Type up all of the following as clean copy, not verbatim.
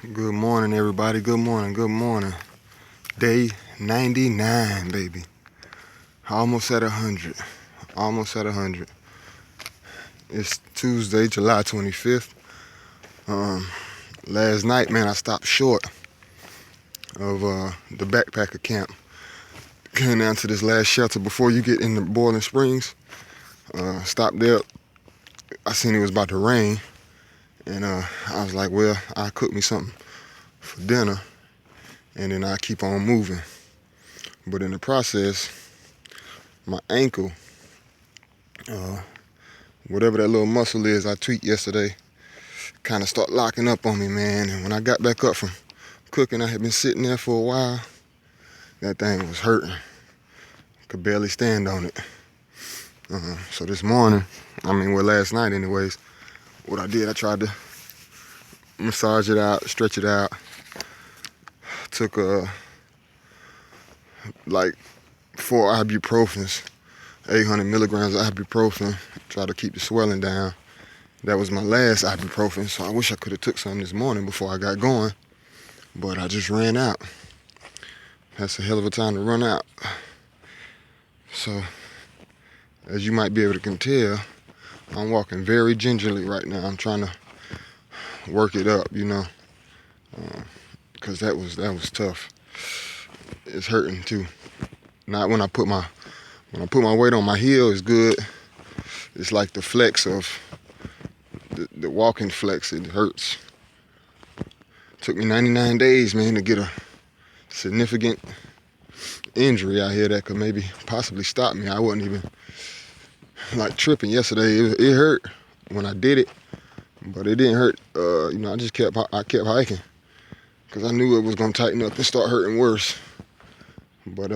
Good morning, everybody. Good morning. Good morning. Day 99, baby. Almost at 100. Almost at 100. It's Tuesday, July 25th. Last night, man, I stopped short of the backpacker camp. Came down to this last shelter before you get into Boiling Springs. Stopped there. I seen it was about to rain. And I was like, well, I'll cook me something for dinner. And then I keep on moving. But in the process, my ankle, whatever that little muscle is I tweaked yesterday, kind of start locking up on me, man. And when I got back up from cooking, I had been sitting there for a while. That thing was hurting. Could barely stand on it. So this morning, last night anyways, what I did, I tried to massage it out, stretch it out. Took like 4 ibuprofens, 800 milligrams of ibuprofen, try to keep the swelling down. That was my last ibuprofen, so I wish I could have took some this morning before I got going, but I just ran out. That's a hell of a time to run out. So, as you might be able to tell, I'm walking very gingerly right now. I'm trying to work it up, because that was tough. It's hurting too. Not when I put my weight on my heel is good. It's like the flex of the walking flex. It hurts. Took me 99 days, man, to get a significant injury out here that could maybe possibly stop me. I wasn't even like tripping yesterday. It hurt when I did it, but it didn't hurt. I just kept hiking because I knew it was gonna tighten up and start hurting worse. But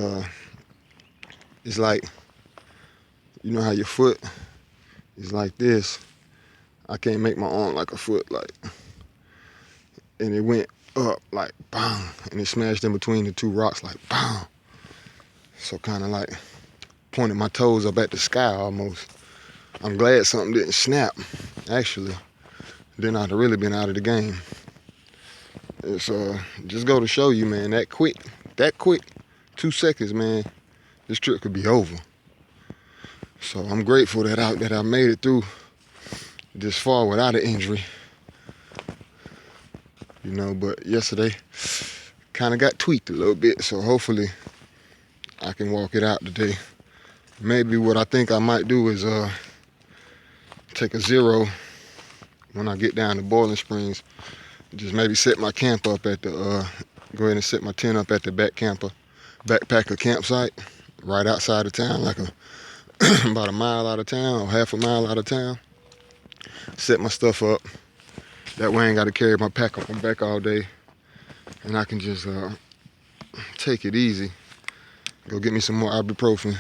it's like, you know how your foot is like this. I can't make my arm like a foot, like, and it went up like bang, and it smashed in between the two rocks like bang. So kind of like pointed my toes up at the sky almost. I'm glad something didn't snap, actually. Then I'd have really been out of the game. It's just go to show you, man, that quick, 2 seconds, man, this trip could be over. So I'm grateful that I made it through this far without an injury. But yesterday kind of got tweaked a little bit, so hopefully I can walk it out today. Maybe what I think I might do is take a 0 when I get down to Boiling Springs. Just maybe set my camp up at the go ahead and set my tent up at the backpacker campsite right outside of town, like about a mile out of town or half a mile out of town. Set my stuff up. That way I ain't got to carry my pack on my back all day, and I can just take it easy. Go get me some more ibuprofen,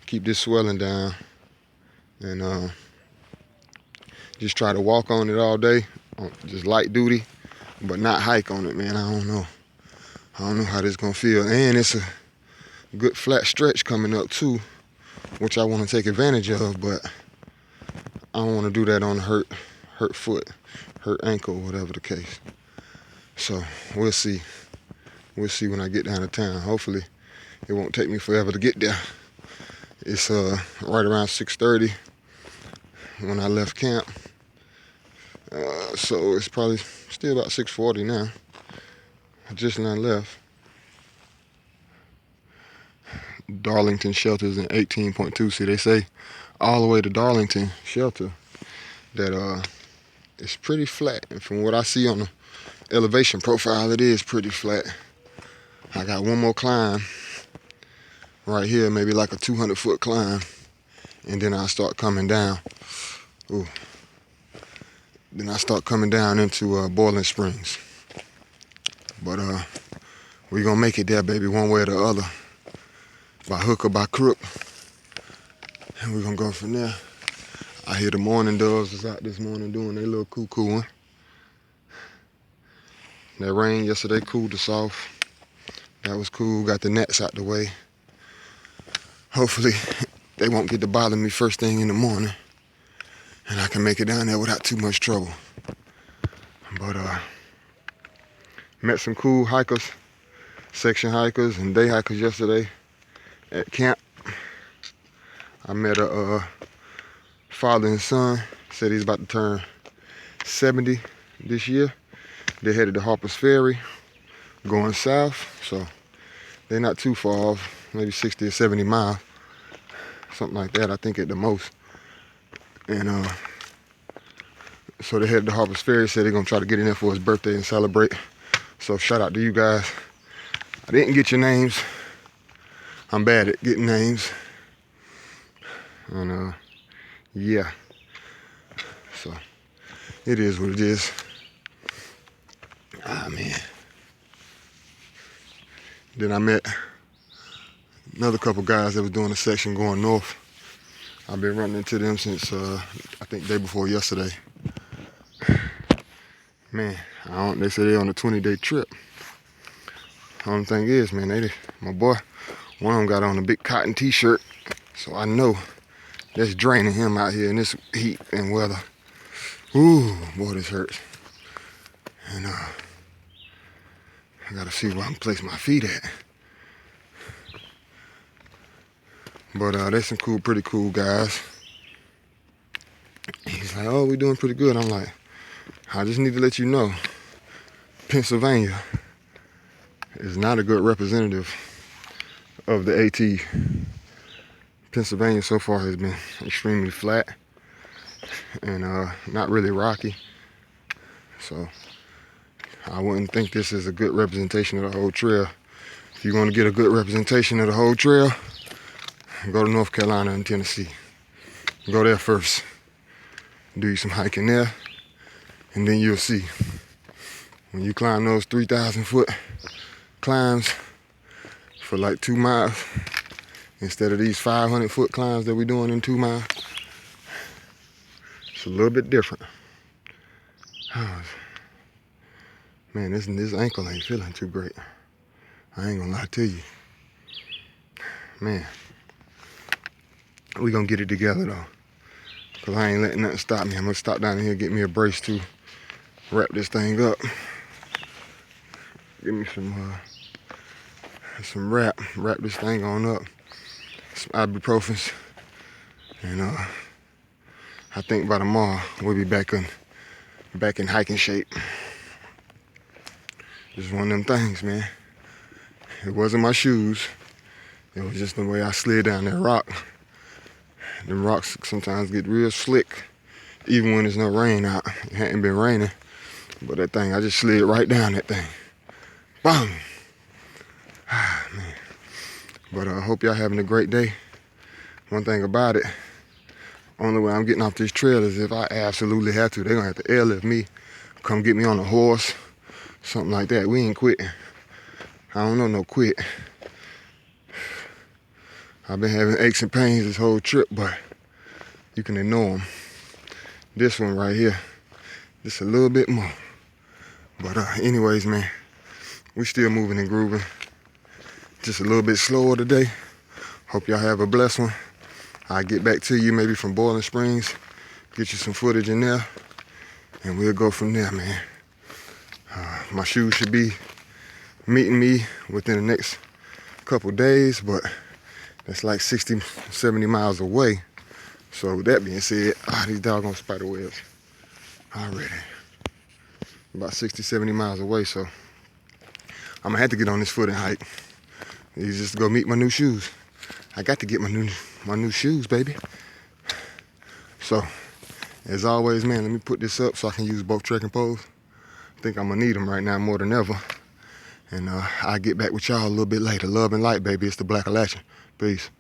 keep this swelling down, and just try to walk on it all day, just light duty, but not hike on it, man. I don't know how this gonna feel. And it's a good flat stretch coming up too, which I want to take advantage of, but I don't want to do that on a hurt foot, hurt ankle, whatever the case. So we'll see. We'll see when I get down to town. Hopefully it won't take me forever to get there. It's right around 6:30 when I left camp. So it's probably still about 6:40 now. I just now left. Darlington shelters in 18.2. See, they say all the way to Darlington shelter that it's pretty flat. And from what I see on the elevation profile, it is pretty flat. I got one more climb right here, maybe like a 200-foot climb, and then I'll start coming down. Ooh. Then I start coming down into Boiling Springs. But we're gonna make it there, baby, one way or the other, by hook or by crook. And we're gonna go from there. I hear the morning doves was out this morning doing their little cuckooing. That rain yesterday cooled us off. That was cool, got the nets out the way. Hopefully they won't get to bother me first thing in the morning, and I can make it down there without too much trouble. But Met some cool hikers, section hikers and day hikers yesterday at camp. I met a father and son, said he's about to turn 70 this year. They headed to Harper's Ferry, going south, so they're not too far off, maybe 60 or 70 miles, something like that, I think at the most. And so they headed to Harper's Ferry, said they're gonna try to get in there for his birthday and celebrate. So shout out to you guys. I didn't get your names. I'm bad at getting names. And yeah, so it is what it is. Ah, man. Then I met another couple guys that was doing a section going north. I've been running into them since I think day before yesterday. Man, they say they're on a 20-day trip. Only thing is, man, my boy, one of them got on a big cotton t-shirt, so I know that's draining him out here in this heat and weather. Ooh, boy, this hurts. And I gotta see where I can place my feet at. But they some pretty cool guys. He's like, oh, we doing pretty good. I'm like, I just need to let you know, Pennsylvania is not a good representative of the AT. Pennsylvania so far has been extremely flat and not really rocky. So I wouldn't think this is a good representation of the whole trail. If you want to get a good representation of the whole trail, go to North Carolina and Tennessee. Go there first. Do you some hiking there, and then you'll see. When you climb those 3,000 foot climbs for like 2 miles, instead of these 500 foot climbs that we're doing in 2 miles, it's a little bit different. Oh, man, this ankle ain't feeling too great. I ain't gonna lie to you. Man, we gonna get it together though. Cause I ain't letting nothing stop me. I'm gonna stop down here, get me a brace too. Wrap this thing up. Give me some wrap this thing on up. Some ibuprofens. And I think by tomorrow we'll be back in hiking shape. Just one of them things, man. It wasn't my shoes. It was just the way I slid down that rock. Them rocks sometimes get real slick, even when there's no rain out. It hadn't been raining, but that thing, I just slid right down that thing. Boom! Ah, man. But I hope y'all having a great day. One thing about it, only way I'm getting off this trail is if I absolutely have to. They're gonna have to airlift me, come get me on a horse, something like that. We ain't quitting. I don't know no quit. I've been having aches and pains this whole trip, but you can ignore them. This one right here, just a little bit more. But anyways, man, we still moving and grooving. Just a little bit slower today. Hope y'all have a blessed one. I'll get back to you maybe from Boiling Springs, get you some footage in there, and we'll go from there, man. My shoes should be meeting me within the next couple days, but that's like 60, 70 miles away. So with that being said, these doggone spider webs already. About 60, 70 miles away, so I'm gonna have to get on this foot and hike. It's just to go meet my new shoes. I got to get my new shoes, baby. So, as always, man, let me put this up so I can use both trekking poles. I think I'm gonna need them right now more than ever. And I'll get back with y'all a little bit later. Love and light, baby. It's the Blackalachian. Peace.